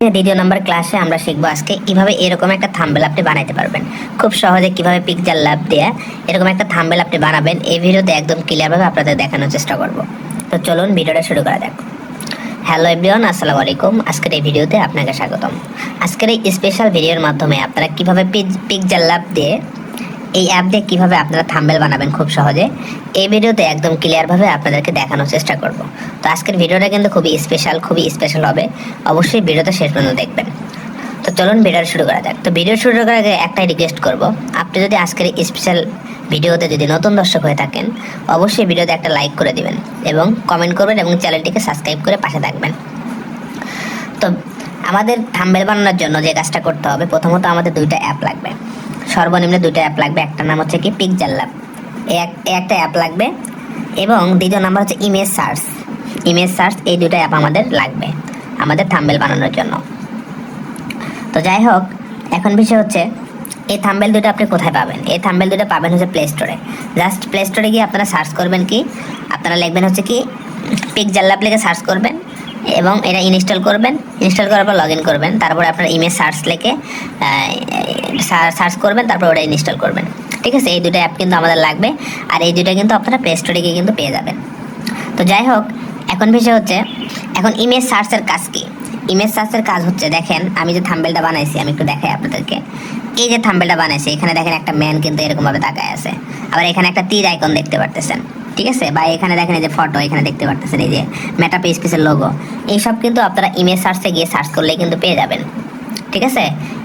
দ্বিতীয় নম্বর ক্লাসে আমরা শিখবো আজকে কিভাবে এরকম একটা থাম্বনেল আপনি বানাইতে পারবেন। খুব সহজে কিভাবে পিকচার ল্যাব দিয়ে এরকম একটা থাম্বনেল আপনি বানাবেন এই ভিডিওতে একদম ক্লিয়ারভাবে আপনাদের দেখানোর চেষ্টা করব। তো চলুন ভিডিওটা শুরু করা যাক। হ্যালো এভরিওয়ান, আসসালামু আলাইকুম। আজকের এই ভিডিওতে আপনাকে স্বাগতম। আজকের এই স্পেশাল ভিডিওর মাধ্যমে আপনারা কিভাবে পিকচার ল্যাব দিয়ে এই অ্যাপ দিয়ে কীভাবে আপনারা থাম্বনেল বানাবেন খুব সহজে এই ভিডিওতে একদম ক্লিয়ারভাবে আপনাদেরকে দেখানোর চেষ্টা করব। তো আজকের ভিডিওটা কিন্তু খুবই স্পেশাল হবে, অবশ্যই ভিডিওটা শেষ পর্যন্ত দেখবেন। তো চলুন ভিডিও শুরু করা যাক। তো ভিডিও শুরু করার আগে একটাই রিকোয়েস্ট করব, আপনি যদি আজকের এই স্পেশাল ভিডিওতে যদি নতুন দর্শক হয়ে থাকেন অবশ্যই ভিডিওতে একটা লাইক করে দিবেন এবং কমেন্ট করবেন এবং চ্যানেলটিকে সাবস্ক্রাইব করে পাশে থাকবেন। তো আমাদের থাম্বনেল বানানোর জন্য যে কাজটা করতে হবে, প্রথমত আমাদের দুইটা অ্যাপ লাগবে, সর্বনিম্ন দুইটা অ্যাপ লাগবে। একটা নাম হচ্ছে কি পিকচার ল্যাব, একটা অ্যাপ লাগবে, এবং দ্বিতীয় নাম্বার হচ্ছে ইমেজ সার্চ। এই দুইটা অ্যাপ আমাদের লাগবে আমাদের থাম্বনেল বানানোর জন্য। তো যাই হোক, এখন বিষয় হচ্ছে এই থাম্বনেল দুটো আপনি কোথায় পাবেন। এই থাম্বনেল দুটো পাবেন হচ্ছে প্লে স্টোরে। জাস্ট প্লে স্টোরে গিয়ে আপনারা সার্চ করবেন, কি আপনারা লিখবেন হচ্ছে কি পিকচার ল্যাব লিখে সার্চ করবেন এবং এটা ইনস্টল করবেন। ইনস্টল করার পর লগ ইন করবেন, তারপরে আপনারা ইমেজ সার্চ লিখে সার্চ করবেন, তারপর ওটা ইনস্টল করবেন। ঠিক আছে, এই দুটো অ্যাপ কিন্তু আমাদের লাগবে, আর এই দুটো কিন্তু আপনারা প্লে স্টোরে গিয়ে কিন্তু পেয়ে যাবেন। তো যাই হোক, এখন বিষয় হচ্ছে এখন ইমেজ সার্চের কাজ কি। ইমেজ সার্চের কাজ হচ্ছে, দেখেন আমি যে থাম্বনেলটা বানাইছি আমি একটু দেখাই আপনাদেরকে। এই যে থাম্বনেলটা বানাইছি এখানে দেখেন একটা ম্যান কিন্তু এরকমভাবে তাকায় আছে, আবার এখানে একটা তীর আইকন দেখতে পারতেছেন, ঠিক আছে, বা এখানে দেখেন এই যে ফটো এখানে দেখতে পারতেছেন, এই যে মেটা পেজের লোগো। এইসব কিন্তু আপনারা ইমেজ সার্চে গিয়ে সার্চ করলে কিন্তু পেয়ে যাবেন। ঠিক আছে,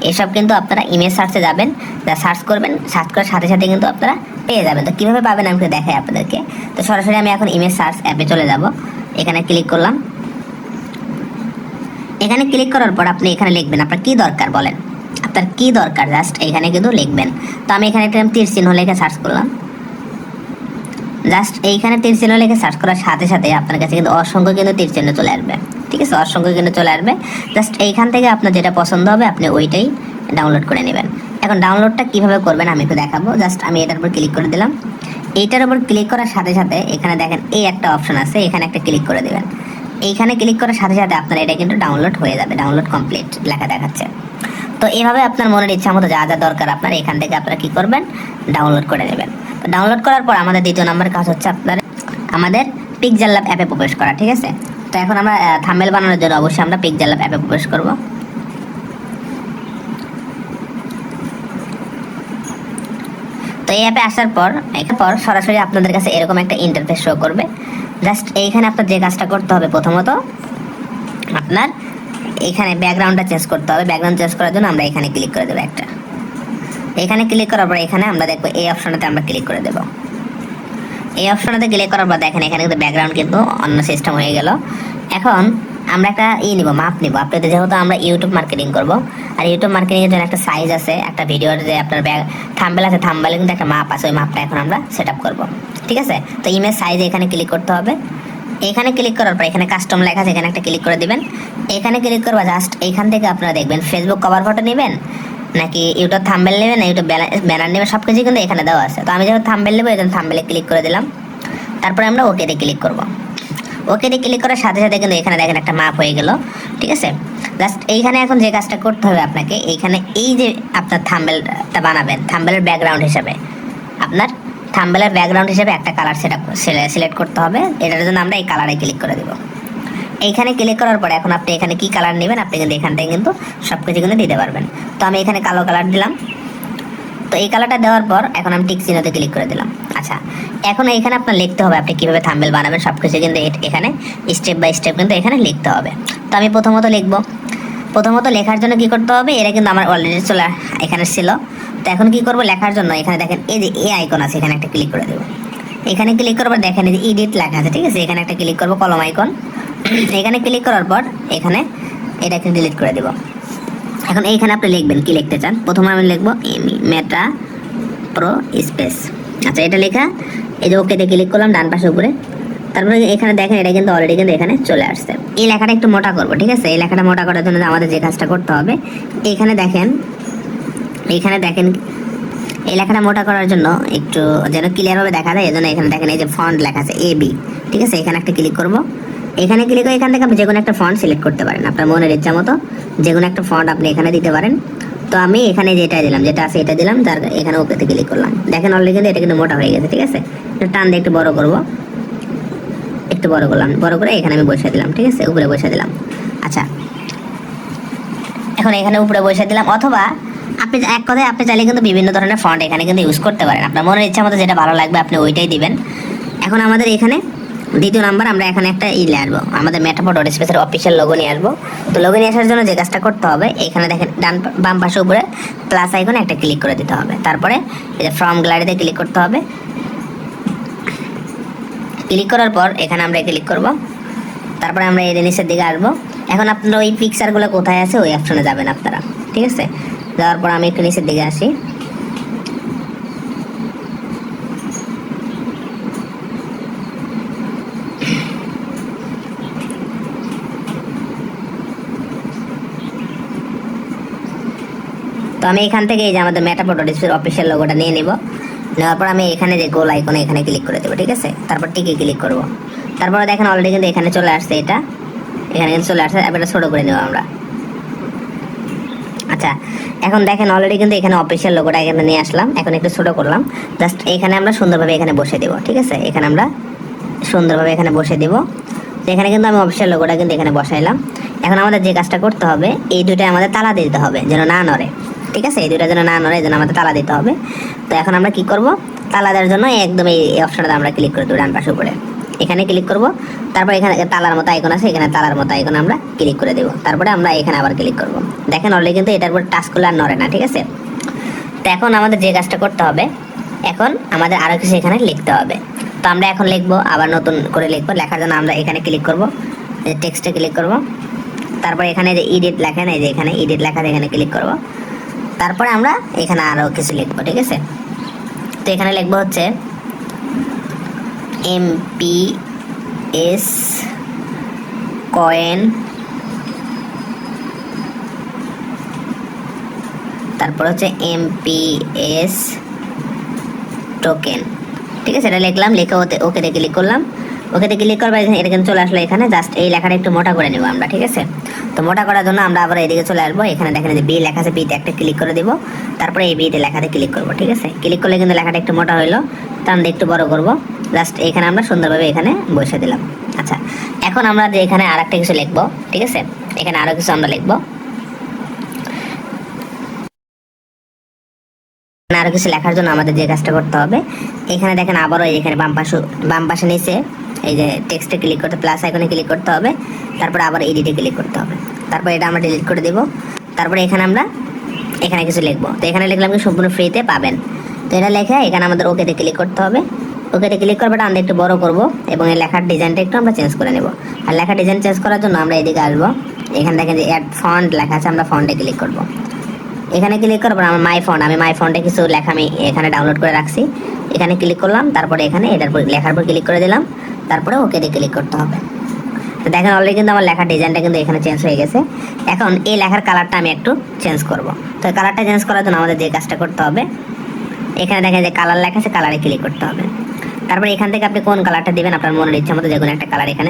এসব কিন্তু আপনারা ইমেজ সার্চে যাবেন, যা সার্চ করবেন, সার্চ করার সাথে সাথে কিন্তু আপনারা পেয়ে যাবেন। তো কীভাবে পাবেন আমি দেখাই আপনাদেরকে। তো সরাসরি আমি এখন ইমেজ সার্চ অ্যাপে চলে যাব। এখানে ক্লিক করলাম। এখানে ক্লিক করার পর আপনি এখানে লিখবেন আপনার কী দরকার, বলেন আপনার কী দরকার, জাস্ট এখানে কিন্তু লিখবেন। তো আমি এখানে একটা তীর চিহ্ন লিখে সার্চ করলাম। জাস্ট এইখানে তীর চিহ্ন লিখে সার্চ করার সাথে সাথে আপনার কাছে কিন্তু অসংখ্য কিন্তু তীর চিহ্ন চলে আসবে। ঠিক আছে, অসংখ্য কিন্তু চলে আসবে। জাস্ট এইখান থেকে আপনার যেটা পছন্দ হবে আপনি ওইটাই ডাউনলোড করে নেবেন। এখন ডাউনলোডটা কীভাবে করবেন আমি একটু দেখাবো। জাস্ট আমি এটার উপর ক্লিক করে দিলাম। এইটার উপর ক্লিক করার সাথে সাথে এখানে দেখেন এই একটা অপশন আছে, এখানে একটা ক্লিক করে দেবেন। এইখানে ক্লিক করার সাথে সাথে আপনার এটা কিন্তু ডাউনলোড হয়ে যাবে, ডাউনলোড কমপ্লিট লেখা দেখাচ্ছে। তো এইভাবে আপনার মনের ইচ্ছা মতো যা যা দরকার আপনার এখান থেকে আপনারা কী করবেন, ডাউনলোড করে নেবেন। তো ডাউনলোড করার পর আমাদের দ্বিতীয় নম্বর কাজ হচ্ছে আপনার আমাদের পিকচার ল্যাব অ্যাপে প্রবেশ করা। ঠিক আছে, তো এখন আমরা থাম্বনেল বানানোর জন্য অবশ্যই আমরা পিকচার ল্যাব অ্যাপে প্রবেশ করব। তো এই অ্যাপে আসার পর সরাসরি আপনাদের কাছে এরকম একটা ইন্টারফেস শো করবে। জাস্ট এইখানে আপনার যে কাজটা করতে হবে, প্রথমত আপনার এখানে ব্যাকগ্রাউন্ডটা চেঞ্জ করতে হবে। ব্যাকগ্রাউন্ড চেঞ্জ করার জন্য আমরা এখানে ক্লিক করে দেবো একটা। এখানে ক্লিক করার পর এখানে আমরা দেখবো এই অপশনটাতে আমরা ক্লিক করে দেবো। এই অপশনটাতে ক্লিক করার পর দেখেন এখানে কিন্তু ব্যাকগ্রাউন্ড কিন্তু অন্য সিস্টেম হয়ে গেল। এখন আমরা একটা নিব, মাপ নিব। আপনাদের যেহেতু আমরা ইউটিউব মার্কেটিং করব, আর ইউটিউব মার্কেটিংয়ের জন্য একটা সাইজ আছে, একটা ভিডিওর যে আপনার থাম্বনেল আছে, থাম্বনেলে কিন্তু একটা মাপ আছে, ওই মাপটা এখন আমরা সেট আপ করবো। ঠিক আছে, তো ইমেজ সাইজে এখানে ক্লিক করতে হবে। এখানে ক্লিক করার পর এখানে কাস্টম লেখা আছে, এখানে একটা ক্লিক করে দিবেন। এখানে ক্লিক করবা, জাস্ট এইখান থেকে আপনারা দেখবেন ফেসবুক কভার ফটো নেবেন নাকি ইউটিউব থাম্বনেল নেবেন না ইউটিউব ব্যানার নেবেন, সব কিছু কিন্তু এখানে দেওয়া আছে। তো আমি যেহেতু থাম্বনেল নেবো এই জন্য থাম্বনেলে ক্লিক করে দিলাম। তারপরে আমরা ওকেতে ক্লিক করব। ওকেতে ক্লিক করার সাথে সাথে কিন্তু এখানে দেখেন একটা মাপ হয়ে গেল। ঠিক আছে, জাস্ট এইখানে এখন যে কাজটা করতে হবে আপনাকে, এইখানে এই যে আপনার থাম্বনেলটা বানাবেন, থাম্বনেলের ব্যাকগ্রাউন্ড হিসাবে আপনার থাম্বনেলের ব্যাকগ্রাউন্ড হিসেবে একটা কালার সিলেক্ট করতে হবে। এটার জন্য আমরা এই কালারে ক্লিক করে দেবো। এইখানে ক্লিক করার পরে এখন আপনি এখানে কি কালার নেবেন আপনি কিন্তু এখান থেকে কিন্তু সব কিছু কিন্তু দিতে পারবেন। তো আমি এখানে কালো কালার দিলাম। তো এই কালারটা দেওয়ার পর এখন আমি টিক চিহ্নতে ক্লিক করে দিলাম। আচ্ছা, এখন এখানে আপনার লিখতে হবে আপনি কীভাবে থাম্বনেল বানাবেন, সব কিছু কিন্তু এখানে স্টেপ বাই স্টেপ কিন্তু এখানে লিখতে হবে। তো আমি প্রথমত লিখবো। প্রথমত লেখার জন্য কি করতে হবে, এরা কিন্তু আমার অলরেডি এখানে ছিল। তো এখন কি করব, লেখার জন্য এখানে দেখেন এই যে এ আইকন আছে, এখানে একটা ক্লিক করে দেবো। এখানে ক্লিক করার পর দেখেন এই যে এডিট লেখা আছে, ঠিক আছে, এখানে একটা ক্লিক করবো, কলম আইকন। এখানে ক্লিক করার পর এখানে এটাকে ডিলিট করে দেবো। এখন এইখানে আপনি লিখবেন কি লিখতে চান। প্রথমে আমি লিখবো মেটা প্রো স্পেস। আচ্ছা, এটা লেখা এই যে ওকেতে ক্লিক করলাম ডান পাশে উপরে। তারপরে এখানে দেখেন এটা কিন্তু অলরেডি কিন্তু এখানে চলে আসছে। এই লেখাটা একটু মোটা করবো। ঠিক আছে, এই লেখাটা মোটা করার জন্য আমাদের যে কাজটা করতে হবে, এখানে দেখেন এই লেখাটা মোটা করার জন্য একটু যেন ক্লিয়ারভাবে দেখা যায়, এই জন্য এখানে দেখেন এই যে ফন্ট লেখা আছে AB। ঠিক আছে, এখানে একটা ক্লিক করব। এখানে ক্লিক করে এখান থেকে আপনি যে কোনো একটা ফন্ট সিলেক্ট করতে পারেন আপনার মনের ইচ্ছা মতো, যে কোনো একটা ফন্ট আপনি এখানে দিতে পারেন। তো আমি এখানে যেটা দিলাম, যেটা আছে এটা দিলাম, তার এখানে ওকেতে ক্লিক করলাম। দেখেন অলরেডি কিন্তু এটা কিন্তু মোটা হয়ে গেছে, ঠিক আছে। একটু টান দিয়ে একটু বড় করব, একটু বড় করলাম, বড় করে এখানে আমি বসিয়ে দিলাম, ঠিক আছে, উপরে বসিয়ে দিলাম। আচ্ছা, এখন এখানে উপরে বসিয়ে দিলাম। অথবা আপনি এক কথায় আপনি চাইলে কিন্তু বিভিন্ন ধরনের ফন্ট এখানে কিন্তু ইউজ করতে পারেন, আপনার মনের ইচ্ছা মতো যেটা ভালো লাগবে আপনি ওইটাই দিবেন। এখন আমাদের এখানে দ্বিতীয় নাম্বার, আমরা এখানে একটা নিয়ে আসবো, আমাদের মেটাপো ডট স্পেসের অফিসিয়াল লোগো নিয়ে আসবো। তো লোগো নিয়ে আসার জন্য যে কাজটা করতে হবে, এখানে দেখেন বাম পাশে উপরে প্লাস আইকনে একটা ক্লিক করে দিতে হবে। তারপরে এই যে ফ্রম গ্যালারিতে ক্লিক করতে হবে। ক্লিক করার পর এখানে আমরা ক্লিক করব। তারপরে আমরা এই নিচের দিকে আসবো। এখন আপনারা ওই পিকচারগুলো কোথায় আছে ওই অপশনে যাবেন আপনারা, ঠিক আছে। যাওয়ার পর আমি একটু নিচের দিকে আসি। তো আমি এখান থেকে এই যে আমাদের মেটাপো ডট স্পেসের অফিসিয়াল লোগোটা নিয়ে নিব। নেওয়ার পর আমি এখানে যে গোল আইকনে এখানে ক্লিক করে দেবো, ঠিক আছে। তারপর টিকে ক্লিক করব। তারপরে দেখেন অলরেডি কিন্তু এখানে চলে আসছে, এটা এখানে কিন্তু চলে আসছে। এবার ছোটো করে নেব আমরা। আচ্ছা, এখন দেখেন অলরেডি কিন্তু এখানে অফিসিয়াল লোগোটা এখানে নিয়ে আসলাম। এখন একটু ছোটো করলাম, জাস্ট এখানে আমরা সুন্দরভাবে এখানে বসে দেবো, ঠিক আছে। এখানে আমরা সুন্দরভাবে এখানে বসে দেবো। তো এখানে কিন্তু আমি অফিসিয়াল লোগোটা কিন্তু এখানে বসাইলাম। এখন আমাদের যে কাজটা করতে হবে, এই দুটোই আমাদের তালা দিতে হবে যেন না নড়ে, ঠিক আছে। এই দুটো যেন না নড়ে, এই জন্য আমাদের তালা দিতে হবে। তো এখন আমরা কি করব, তালা দেওয়ার জন্য একদম এই অপশনটা আমরা ক্লিক করে দেবো ডান পাশে উপরে, এখানে ক্লিক করব। তারপর এখানে তালার মতো আইকন আছে, এখানে তালার মতো আইকন আমরা ক্লিক করে দেবো। তারপরে আমরা এখানে আবার ক্লিক করব। দেখেন অলরেডি কিন্তু এটার উপর টাচ করলে আর নড়ে না, ঠিক আছে। তো এখন আমাদের যে কাজটা করতে হবে, এখন আমাদের আরও কিছু এখানে লিখতে হবে। তো আমরা এখন লিখবো, আবার নতুন করে লিখবো। লেখার জন্য আমরা এখানে ক্লিক করব, টেক্সটে ক্লিক করব। তারপর এখানে যে এডিট লেখা নেই, যে এখানে এডিট লেখা, এখানে ক্লিক করব। তারপরে আমরা এখানে আরও কিছু লিখবো, ঠিক আছে। তো এখানে লিখবো হচ্ছে MPS কয়েন, তারপর হচ্ছে MPS টোকেন, ঠিক আছে। এটা লিখলাম, লিখে ওকেতে ক্লিক করলাম। ওকেতে ক্লিক করবো, এটা কিন্তু চলে আসলো এখানে। জাস্ট এই লেখাটা একটু মোটা করে নেব আমরা, ঠিক আছে। তো মোটা করার জন্য আমরা আবার এদিকে চলে আসবো। এখানে দেখেন যে বি লেখা আছে, বিতে একটা ক্লিক করে দেবো। তারপরে এই বিতে লেখাতে ক্লিক করবো, ঠিক আছে। ক্লিক করলে কিন্তু লেখাটা একটু মোটা হইলো, তো আমরা একটু বড় করবো। জাস্ট এখানে আমরা সুন্দরভাবে এখানে বসে দিলাম। আচ্ছা, এখন আমরা যে এখানে আর একটা কিছু লিখবো, ঠিক আছে। এখানে আরও কিছু আমরা লিখবো, আরো কিছু লেখার জন্য আমাদের যে কাজটা করতে হবে, এখানে দেখেন আবারও এখানে বাম পাশে নিচে এই যে টেক্সটে ক্লিক করতে, প্লাস আইকনে ক্লিক করতে হবে। তারপরে আবার এডিটে ক্লিক করতে হবে। তারপর এটা আমরা ডিলিট করে দেব। তারপরে এখানে আমরা এখানে কিছু লিখবো। তো এখানে লিখলাম কি সম্পূর্ণ ফ্রিতে পাবেন। তো এটা লেখা এখানে আমাদের ওকেতে ক্লিক করতে হবে। ওকেতে ক্লিক করবো, আমরা একটু বড় করব এবং এই লেখার ডিজাইনটা একটু আমরা চেঞ্জ করে নেব। আর লেখার ডিজাইন চেঞ্জ করার জন্য আমরা এদিকে আসবো। এখানে দেখেন যে অ্যাড ফন্ট লেখা আছে, আমরা ফন্টে ক্লিক করব। এখানে ক্লিক করার পর আমার আমি মাই ফন্টে কিছু লেখা আমি এখানে ডাউনলোড করে রাখছি, এখানে ক্লিক করলাম। তারপরে এখানে এটার পর লেখার পর ক্লিক করে দিলাম। তারপরে ওকে দিয়ে ক্লিক করতে হবে। তো দেখেন অলরেডি কিন্তু আমার লেখার ডিজাইনটা কিন্তু এখানে চেঞ্জ হয়ে গেছে। এখন এই লেখার কালারটা আমি একটু চেঞ্জ করব। তো কালারটা চেঞ্জ করার জন্য আমাদের যে কাজটা করতে হবে, এখানে দেখেন যে কালার লেখা আছে, কালারে ক্লিক করতে হবে। তারপরে এখান থেকে আপনি কোন কালারটা দিবেন আপনার মনের ইচ্ছা মতো যে কোনো একটা কালার এখানে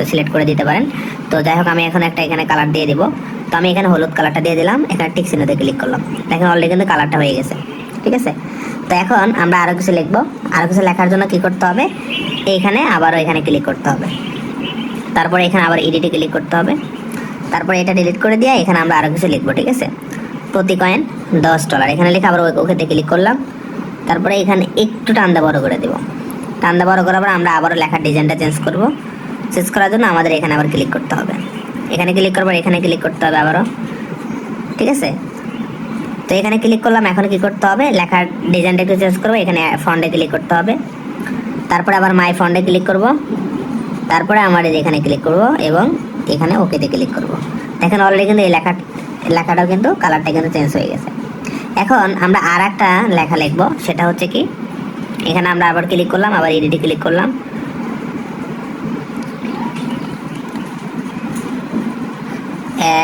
সিলেক্ট করে দিতে পারেন। তো যাই হোক আমি এখন একটা এখানে কালার দিয়ে দিব। তো আমি এখানে হলুদ কালারটা দিয়ে দিলাম, এখানে টিক চিহ্নতে ক্লিক করলাম। দেখেন অলরেডি কিন্তু কালারটা হয়ে গেছে, ঠিক আছে। তো এখন আমরা আরও কিছু লিখবো। আরও কিছু লেখার জন্য কি করতে হবে, এইখানে আবারও এখানে ক্লিক করতে হবে। তারপরে এখানে আবার এডিটে ক্লিক করতে হবে। তারপরে এটা ডিলিট করে দিয়ে এখানে আমরা আরও কিছু লিখবো, ঠিক আছে। প্রতি কয়েন $10 এখানে লিখে আবার ওকেতে ক্লিক করলাম। তারপরে এখানে একটু টান্দা বড় করে দেবো। টান্দা বড় করার পর আমরা আবারও লেখার ডিজাইনটা চেঞ্জ করব। চেঞ্জ করার জন্য আমাদের এখানে আবার ক্লিক করতে হবে। এখানে ক্লিক করবার এখানে ক্লিক করতে হবে আবারও, ঠিক আছে। তো এখানে ক্লিক করলাম। এখন কি করতে হবে, লেখার ডিজাইনটা একটু চেঞ্জ করবো। এখানে ফন্টে ক্লিক করতে হবে। তারপরে আবার মাই ফন্টে ক্লিক করব। তারপরে আমার এখানে ক্লিক করব এবং এখানে ওকেতে ক্লিক করব। দেখেন অলরেডি কিন্তু এই লেখাটাও কিন্তু কালারটা কিন্তু চেঞ্জ হয়ে গেছে। এখন আমরা আর একটা লেখা লিখবো, সেটা হচ্ছে কি, এখানে আমরা আবার ক্লিক করলাম, আবার এডিটে ক্লিক করলাম।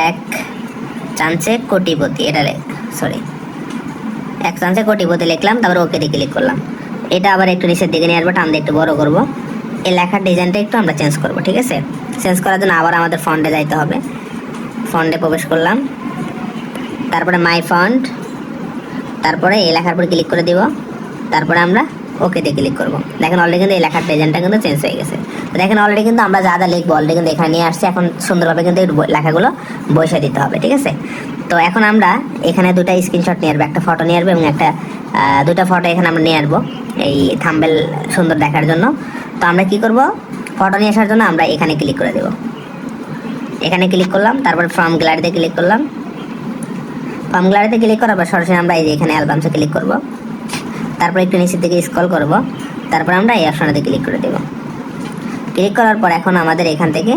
এক চান্সে কোটিপতি, এটা এক চান্সে কোটিপতি লিখলাম। তারপর ওকেতে ক্লিক করলাম। এটা আবার একটু নিচের দিকে নিয়ে আসবো, টান দিয়ে একটু বড় করবো। এই লেখার ডিজাইনটা একটু আমরা চেঞ্জ করবো, ঠিক আছে। চেঞ্জ করার জন্য আবার আমাদের ফন্টে যাইতে হবে। ফন্টে প্রবেশ করলাম, তারপরে মাই ফন্ট, তারপরে এই লেখার উপর ক্লিক করে দিব, তারপরে আমরা ওকেতে ক্লিক করব। দেখেন অলরেডি কিন্তু এই লেখার প্রেজেন্টটা কিন্তু চেঞ্জ হয়ে গেছে। তো দেখেন অলরেডি কিন্তু আমরা যা যা লিখবো অলরেডি কিন্তু এখানে নিয়ে আসছি। এখন সুন্দরভাবে কিন্তু এই লেখাগুলো বসিয়ে দিতে হবে, ঠিক আছে। তো এখন আমরা এখানে দুটা স্ক্রিনশট নিয়ে আসবো, একটা ফটো নিয়ে আসবো এবং একটা দুটা ফটো এখানে আমরা নিয়ে আসবো এই থাম্বনেল সুন্দর দেখার জন্য। তো আমরা কি করব, ফটো নিয়ে আসার জন্য আমরা এখানে ক্লিক করে দেব। এখানে ক্লিক করলাম, তারপর ফ্রম গ্যালারিতে ক্লিক করলাম। ফ্রম গ্যালারিতে ক্লিক করার পর সরাসরি আমরা এই যে এখানে অ্যালবামসে ক্লিক করব, তারপর একটু নিচের দিকে স্ক্রল করব, তারপর আমরা এই অপশনটাতে ক্লিক করে দেব। ক্লিক করার পর এখন আমাদের এখান থেকে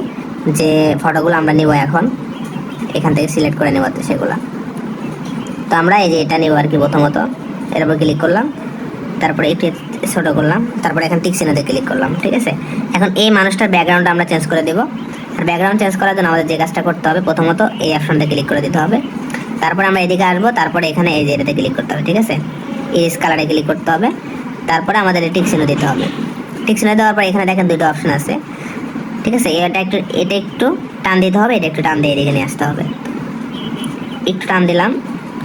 যে ফটোগুলো আমরা নেব এখন এখান থেকে সিলেক্ট করে নেব সেগুলো। তো আমরা এই যে এটা নেব আর কি। প্রথমত এর উপর ক্লিক করলাম, তারপরে একটু ছোটো করলাম, তারপরে এখানে টিক চিহ্নতে ক্লিক করলাম, ঠিক আছে। এখন এই মানুষটার ব্যাকগ্রাউন্ডটা আমরা চেঞ্জ করে দেবো। আর ব্যাকগ্রাউন্ড চেঞ্জ করার জন্য আমাদের যে কাজটা করতে হবে, প্রথমত এই অপশনটা ক্লিক করে দিতে হবে, তারপরে আমরা এদিকে আসবো, তারপরে এখানে এই যে এটাতে ক্লিক করতে হবে, ঠিক আছে। ইরেজ কালারে ক্লিক করতে হবে, তারপরে আমাদের টিক চিহ্ন দিতে হবে। টিক চিহ্ন দেওয়ার পর এখানে দেখেন দুটো অপশন আছে, ঠিক আছে। এটা একটু টান দিতে হবে, এটা একটু টান দিয়ে এদিকে নিয়ে আসতে হবে। একটু টান দিলাম,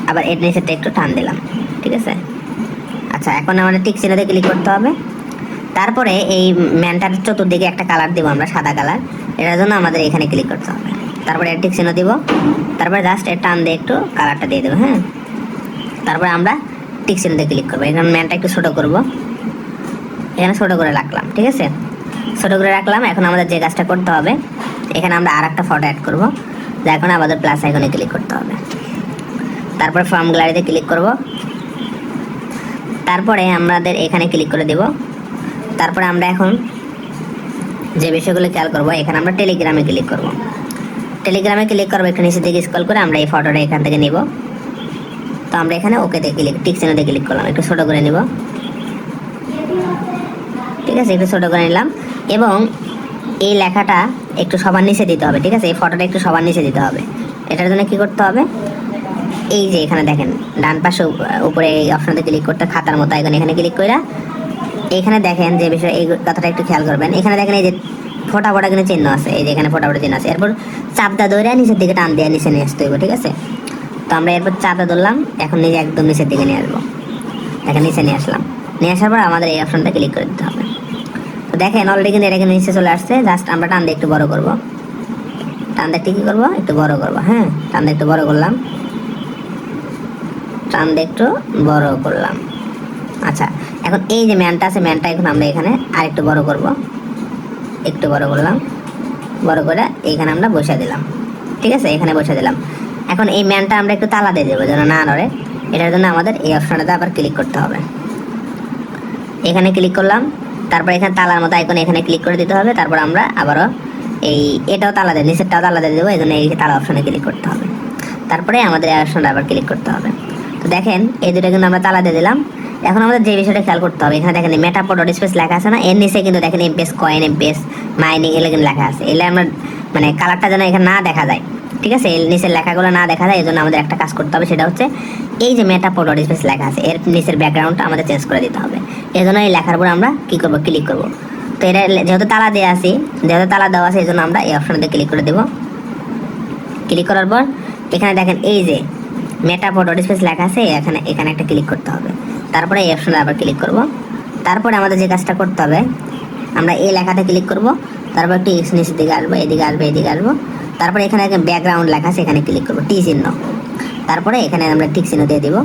আবার এর নিচেরটা একটু টান দিলাম, ঠিক আছে। আচ্ছা, এখন আমাদের টিক চিহ্নতে ক্লিক করতে হবে, তারপরে এই ম্যানটার চতুর্দিকে একটা কালার দেবো আমরা, সাদা কালার। এটার জন্য আমাদের এখানে ক্লিক করতে হবে, তারপরে এর টিক চিহ্ন দিব, তারপরে জাস্ট এর টান দিয়ে একটু কালারটা দিয়ে দেবো, হ্যাঁ। তারপরে আমরা টিক চিহ্নতে ক্লিক করবো। এখানে ম্যানটা একটু ছোটো করবো, এখানে ছোটো করে রাখলাম, ঠিক আছে। ছোটো করে রাখলাম। এখন আমাদের যে কাজটা করতে হবে, এখানে আমরা আর একটা ফটো অ্যাড করবো, যা এখন আমাদের প্লাস আইকনে ক্লিক করতে হবে, তারপরে ফর্ম গ্যালারিতে ক্লিক করব, তারপরে আমাদের এখানে ক্লিক করে দেব। তারপরে আমরা এখন যে বিষয়গুলো খেয়াল করবো, এখানে আমরা টেলিগ্রামে ক্লিক করব। টেলিগ্রামে ক্লিক করবো, একটু নিচের দিকে স্ক্রল করে আমরা এই ফটোটা এখান থেকে নিব। তো আমরা এখানে ওকেতে ক্লিক, টিক চিহ্নতে ক্লিক করলাম, একটু ছোটো করে নিব, ঠিক আছে। একটু ছোটো করে নিলাম এবং এই লেখাটা একটু সবার নিচে দিতে হবে, ঠিক আছে। এই ফটোটা একটু সবার নিচে দিতে হবে। এটার জন্য কি করতে হবে, এই যে এখানে দেখেন ডান পাশে উপরে এই অপশনতে ক্লিক করতে, খাতার মতো আইকন, এখানে ক্লিক করে এখানে দেখেন যে বিষয়, এই কথাটা একটু খেয়াল করবেন। এখানে দেখেন এই যে ফোটা ফোটা কিন্তু চিহ্ন আছে, এই যে এখানে ফোটা ফোটা চিহ্ন আছে। এরপর চাপটা ধরে নিচের দিকে টান দিয়ে নিচে নিয়ে আসতে হবে, ঠিক আছে। তো আমরা এরপর চাপটা ধরলাম, এখন নিজে একদম নিচের দিকে নিয়ে আসবো। দেখেন নিচে নিয়ে আসলাম, নিয়ে আসার পর আমাদের এই অপশনটা ক্লিক করে দিতে হবে। তো দেখেন অলরেডি কিন্তু এটা কিন্তু নিচে চলে আসছে। জাস্ট আমরা টান দিয়ে একটু বড় করবো, টান দিয়ে কী করবো, একটু বড় করবো, হ্যাঁ। টান দিয়ে একটু বড় করলাম, টান দিয়ে একটু বড় করলাম। আচ্ছা, এখন এই যে ম্যানটা আছে, ম্যানটা এখন আমরা এখানে আর একটু বড় করব, একটু বড় করলাম, বড় করে এইখানে আমরা বসে দিলাম, ঠিক আছে। এখানে বসে দিলাম। এখন এই ম্যানটা আমরা একটু তালা দিয়ে দেবো যেন না নড়ে। এটার জন্য আমাদের এই অপশনটাতে আবার ক্লিক করতে হবে। এখানে ক্লিক করলাম, তারপর এখানে তালার মতো আইকনে এখানে ক্লিক করে দিতে হবে। তারপর আমরা আবারও এটাও তালা দিয়ে, নিচেরটাও তালা দিয়ে দেবো, এই জন্য এই তালা অপশনে ক্লিক করতে হবে। তারপরে আমাদের এই অপশনটা আবার ক্লিক করতে হবে। তো দেখেন এই দুটো কিন্তু আমরা তালা দিয়ে দিলাম। এখন আমাদের যে বিষয়টা খেয়াল করতে হবে, এখানে দেখেন মেটাপোড স্পেস লেখা আছে না, এর নিচে কিন্তু দেখেন এমপিএস কয়েন, এমপিএস মাইনিং এগুলো কিন্তু লেখা আছে। এগুলো আমরা মানে কালারটা যেন এখানে না দেখা যায়, ঠিক আছে। এর নিচের লেখাগুলো না দেখা যায়, এই জন্য আমাদের একটা কাজ করতে হবে, সেটা হচ্ছে এই যে মেটাপোড স্পেস লেখা আছে এর নিচের ব্যাকগ্রাউন্ডটা আমাদের চেঞ্জ করে দিতে হবে। এই জন্য এই লেখার উপর আমরা কী করবো, ক্লিক করবো। তো এটা যেহেতু তালা দেওয়া আছে, যেহেতু তালা দেওয়া আছে, এই জন্য আমরা এই অপশনটাতে ক্লিক করে দেবো। ক্লিক করার পর এখানে দেখেন এই যে মেটাপোড স্পেস লেখা আছে, এখানে এখানে একটা ক্লিক করতে হবে। তারপরে এই অপশনে আবার ক্লিক করব। তারপরে আমাদের যে কাজটা করতে হবে, আমরা এই লেখাতে ক্লিক করব, তারপর একটু নিচের দিকে আসবো, এদিকে আসবো, এদিকে আসবো। তারপরে এখানে ব্যাকগ্রাউন্ড লেখা আছে, এখানে ক্লিক করবো, টি চিহ্ন। তারপরে এখানে আমরা টিক চিহ্ন দিয়ে দিব।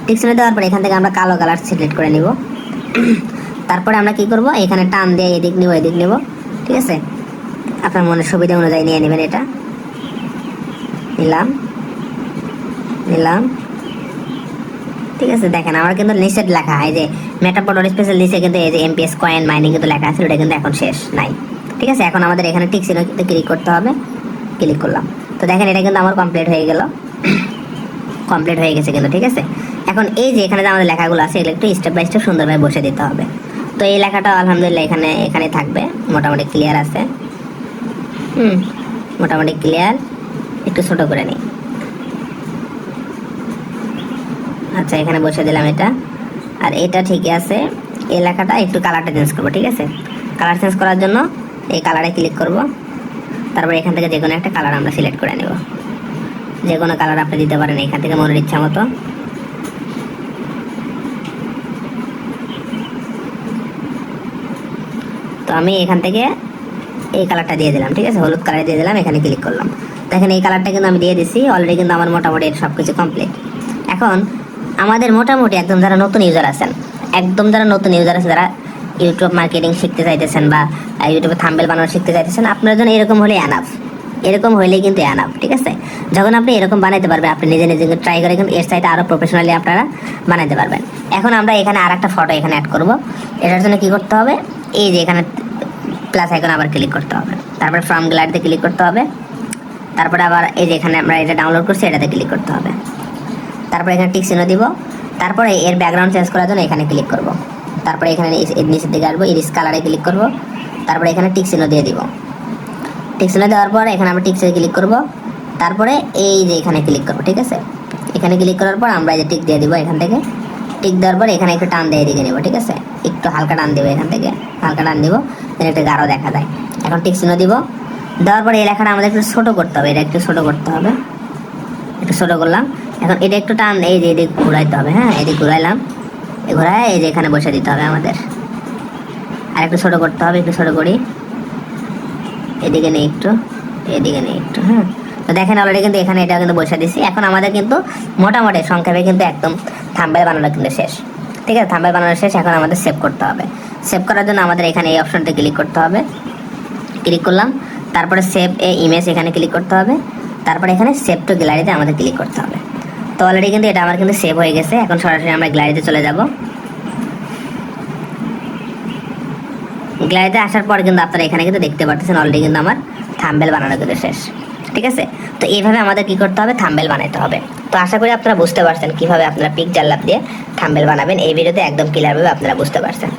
টিক চিহ্ন দেওয়ার পর এখান থেকে আমরা কালো কালার সিলেক্ট করে নিব। তারপরে আমরা কি করব, এখানে টান দিয়ে এদিক নিব, এদিক নেব, ঠিক আছে। আপনার মনের সুবিধা অনুযায়ী নিয়ে নেবেন। এটা নিলাম, নিলাম, ঠিক আছে। দেখেন আমার কিন্তু নিচের লেখা, এই যে মেটাপোড স্পেশাল নিচে কিন্তু এই যে এমপিএস কয়েন মাইনিং কিন্তু লেখা আছে, ওটা কিন্তু এখন শেষ নাই, ঠিক আছে। এখন আমাদের এখানে টিক চিহ্ন ক্লিক করতে হবে। ক্লিক করলাম। তো দেখেন এটা কিন্তু আমার কমপ্লিট হয়ে গেল, কমপ্লিট হয়ে গেছে কিন্তু, ঠিক আছে। এখন এই যে এখানে যে আমাদের লেখাগুলো আছে, এগুলো একটু স্টেপ বাই স্টেপ সুন্দরভাবে বসে দিতে হবে। তো এই লেখাটা আলহামদুলিল্লাহ এখানে থাকবে, মোটামুটি ক্লিয়ার আছে, মোটামুটি ক্লিয়ার। একটু ছোট করে নিই। আচ্ছা, এখানে বসে দিলাম এটা। আর এটা ঠিকই আছে। এই লেখাটা একটু কালারটা চেঞ্জ করবো, ঠিক আছে। কালার চেঞ্জ করার জন্য এই কালারে ক্লিক করব, তারপর এখান থেকে যে কোনো একটা কালার আমরা সিলেক্ট করে নেব, যে কোনো কালার আপনি দিতে পারেন এখান থেকে মনের ইচ্ছা মতো। তো আমি এখান থেকে এই কালারটা দিয়ে দিলাম, ঠিক আছে, হলুদ কালার দিয়ে দিলাম, এখানে ক্লিক করলাম। দেখেন এই কালারটা কিন্তু আমি দিয়ে দিচ্ছি অলরেডি, কিন্তু আমার মোটামুটি সব কিছু কমপ্লিট। এখন আমাদের মোটামুটি একদম যারা নতুন ইউজার আছেন, যারা ইউটিউব মার্কেটিং শিখতে চাইতেছেন বা ইউটিউবে থাম্বনেল বানানো শিখতে চাইতেছেন, আপনার জন্য এরকম হলে এনাফ, এরকম হলেই কিন্তু এনাফ, ঠিক আছে। যখন আপনি এরকম বানাইতে পারবেন, আপনি নিজে নিজে ট্রাই করে কিন্তু এর চাইতে আরও প্রফেশনালি আপনারা বানাইতে পারবেন। এখন আমরা এখানে আর একটা ফটো এখানে অ্যাড করব। এটার জন্য কি করতে হবে, এই যে এখানে প্লাস আইকন আবার ক্লিক করতে হবে, তারপর ফ্রম গ্যালারিতে ক্লিক করতে হবে, তারপরে আবার এই যে এখানে আমরা এটা ডাউনলোড করছি এটাতে ক্লিক করতে হবে, তারপরে এখানে টিক চিহ্ন দিব, তারপরে এর ব্যাকগ্রাউন্ড চেঞ্জ করার জন্য এখানে ক্লিক করব, তারপরে এখানে নিচের দিকে আসবো, ইরিস কালারে ক্লিক করব, তারপরে এখানে টিক চিহ্ন দিয়ে দিব। টিক চিহ্ন দেওয়ার পর এখানে আমরা টিক চিহ্নে ক্লিক করব, তারপরে এই যে এখানে ক্লিক করব, ঠিক আছে। এখানে ক্লিক করার পর আমরা এই যে টিক দিয়ে দিব, এখান থেকে টিক দেওয়ার পর এখানে একটু টান দিয়ে দিকে নেব, ঠিক আছে, একটু হালকা টান দেবো, এখান থেকে হালকা টান দিব, একটু গাঢ় দেখা যায়। এখন টিক চিহ্ন দিব, দেওয়ার পরে এই লেখাটা আমাদের একটু ছোটো করতে হবে, এটা একটু ছোটো করতে হবে, একটু ছোটো করলাম। এখন এটা একটু টান এই যে এদিকে ঘুরাইতে হবে, হ্যাঁ এদিকে ঘুরাইলাম, ঘোরায় এই যে এখানে বসে দিতে হবে আমাদের, আর একটু ছোটো করতে হবে, একটু ছোটো করি, এদিকে নেই একটু, এদিকে নেই একটু, হ্যাঁ। তো দেখেন অলরেডি কিন্তু এখানে এটা কিন্তু বসে দিচ্ছি। এখন আমাদের কিন্তু মোটামুটি সংক্ষেপে কিন্তু একদম থাম্বনেল বানানো কিন্তু শেষ, ঠিক আছে, থাম্বনেল বানানো শেষ। এখন আমাদের সেভ করতে হবে। সেভ করার জন্য আমাদের এখানে এই অপশনটা ক্লিক করতে হবে, ক্লিক করলাম, তারপরে সেভ এ ইমেজ এখানে ক্লিক করতে হবে, তারপরে এখানে সেভ টু গ্যালারিতে আমাদের ক্লিক করতে হবে। তো অলরেডি কিন্তু এটা আমার কিন্তু সেভ হয়ে গেছে। এখন সরাসরি আমরা গ্যালারিতে চলে যাব। গ্যালারিতে আসার পর কিন্তু আপনারা এখানে কিন্তু দেখতে পাচ্ছেন অলরেডি কিন্তু আমার থাম্বনেল বানানো কিন্তু শেষ, ঠিক আছে। তো এইভাবে আমাদের কি করতে হবে, থাম্বনেল বানাতে হবে। তো আশা করি আপনারা বুঝতে পারছেন কিভাবে আপনারা পিকচার লাভ দিয়ে থাম্বনেল বানাবেন। এই ভিডিওতে একদম ক্লিয়ারভাবে আপনারা বুঝতে পারছেন।